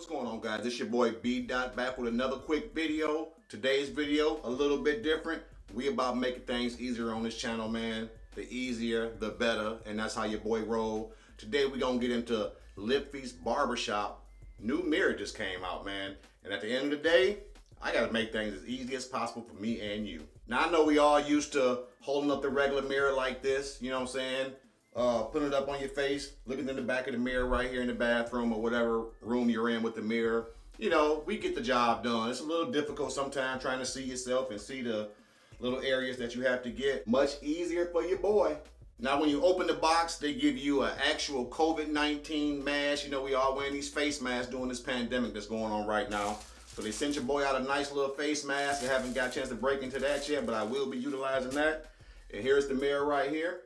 What's going on, guys? This your boy B. Dot back with another quick video. Today's video a little bit different. We about making things easier on this channel, man. The easier, the better, and that's how your boy roll. Today we gonna get into LIPFI's Barbershop. New mirror just came out, man. And at the end of the day, I gotta make things as easy as possible for me and you. Now I know we all used to holding up the regular mirror like this, you know what I'm saying? Putting it up on your face, looking in the back of the mirror right here in the bathroom or whatever room you're in with the mirror. You know, we get the job done. It's a little difficult sometimes trying to see yourself and see the little areas that you have to get. Much easier for your boy. Now when you open the box, they give you an actual COVID-19 mask. You know, we all wearing these face masks during this pandemic that's going on right now. So they sent your boy out a nice little face mask. I haven't got a chance to break into that yet, but I will be utilizing that. And here's the mirror right here.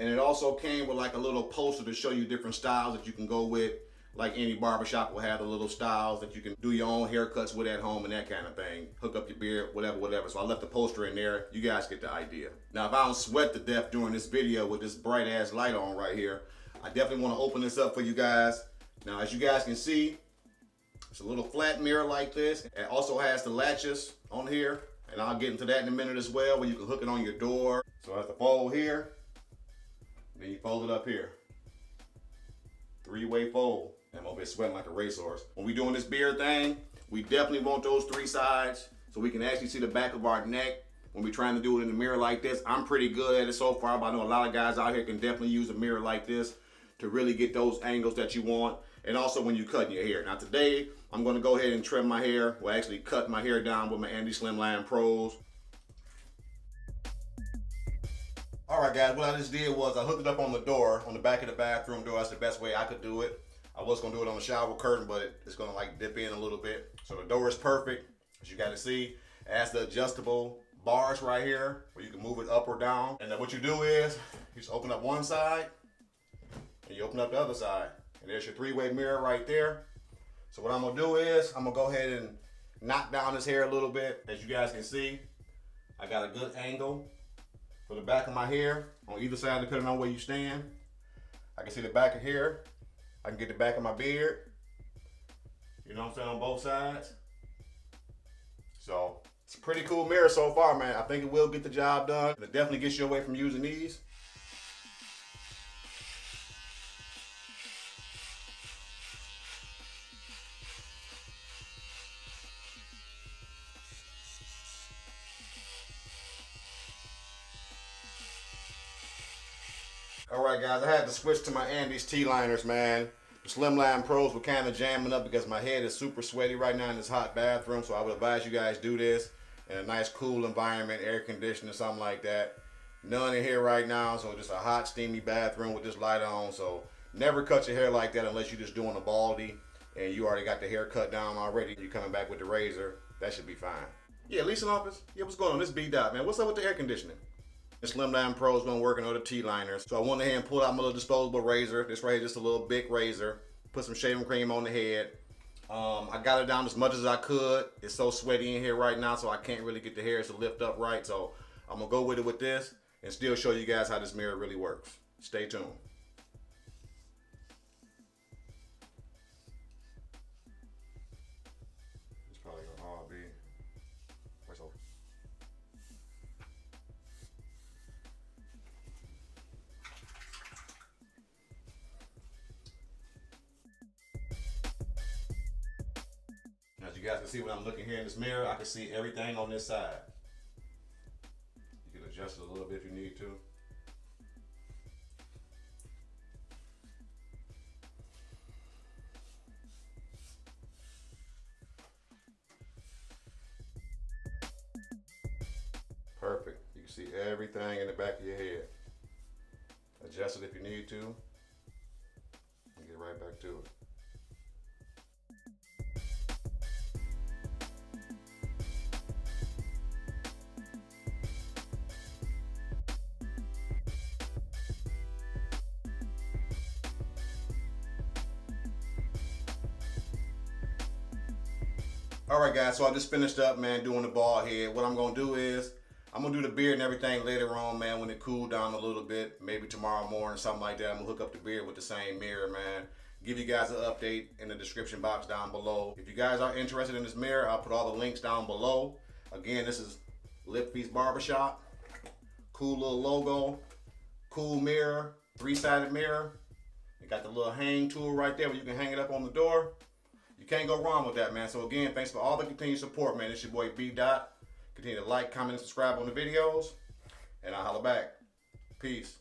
And it also came with like a little poster to show you different styles that you can go with. Like any barbershop will have the little styles that you can do your own haircuts with at home and that kind of thing. Hook up your beard, whatever. So I left the poster in there. You guys get the idea. Now, if I don't sweat to death during this video with this bright ass light on right here, I definitely want to open this up for you guys. Now, as you guys can see, it's a little flat mirror like this. It also has the latches on here. And I'll get into that in a minute as well, where you can hook it on your door. So I have to fold here. Then you fold it up here. Three-way fold. I'm over here sweating like a racehorse. When we doing this beard thing, we definitely want those three sides so we can actually see the back of our neck when we're trying to do it in the mirror like this. I'm pretty good at it so far, but I know a lot of guys out here can definitely use a mirror like this to really get those angles that you want. And also when you cutting your hair. Now today, I'm gonna go ahead and trim my hair. Well, actually cut my hair down with my Andy Slimline Pros. All right, guys, what I just did was I hooked it up on the door, on the back of the bathroom door. That's the best way I could do it. I was gonna do it on the shower curtain, but it's gonna like dip in a little bit. So the door is perfect, as you gotta see. It has the adjustable bars right here, where you can move it up or down. And then what you do is, you just open up one side, and you open up the other side. And there's your three-way mirror right there. So what I'm gonna do is, I'm gonna go ahead and knock down this hair a little bit. As you guys can see, I got a good angle for the back of my hair on either side, depending on where you stand. I can see the back of hair. I can get the back of my beard. You know what I'm saying, on both sides. So it's a pretty cool mirror so far, man. I think it will get the job done. It definitely gets you away from using these. Alright guys, I had to switch to my Andy's T-liners, man. The Slimline Pros were kind of jamming up because my head is super sweaty right now in this hot bathroom, so I would advise you guys do this in a nice cool environment, air conditioning, something like that. None in here right now, so just a hot steamy bathroom with this light on. So never cut your hair like that unless you're just doing a baldy and you already got the hair cut down already. You're coming back with the razor, that should be fine. Yeah, leasing office? Yeah, what's going on? This B Dot, man. What's up with the air conditioning? The Slimline Pros gonna work on the T-liners. So I went ahead and pulled out my little disposable razor. This right here, just a little big razor. Put some shaving cream on the head. I got it down as much as I could. It's so sweaty in here right now, so I can't really get the hairs to lift up right. So I'm gonna go with it with this and still show you guys how this mirror really works. Stay tuned. It's probably gonna all be voiceover. As you guys can see when I'm looking here in this mirror, I can see everything on this side. You can adjust it a little bit if you need to. Perfect. You can see everything in the back of your head. Adjust it if you need to. And get right back to it. All right, guys, so I just finished up, man, doing the bald head. What I'm gonna do is, I'm gonna do the beard and everything later on, man, when it cooled down a little bit. Maybe tomorrow morning, something like that. I'm gonna hook up the beard with the same mirror, man. give you guys an update in the description box down below. If you guys are interested in this mirror, I'll put all the links down below. Again, this is LIPFI's Barbershop. Cool little logo, cool mirror, 3-sided mirror. You got the little hang tool right there where you can hang it up on the door. You can't go wrong with that, man. So again, thanks for all the continued support, man. It's your boy B. Dot. Continue to like, comment, and subscribe on the videos. And I'll holla back. Peace.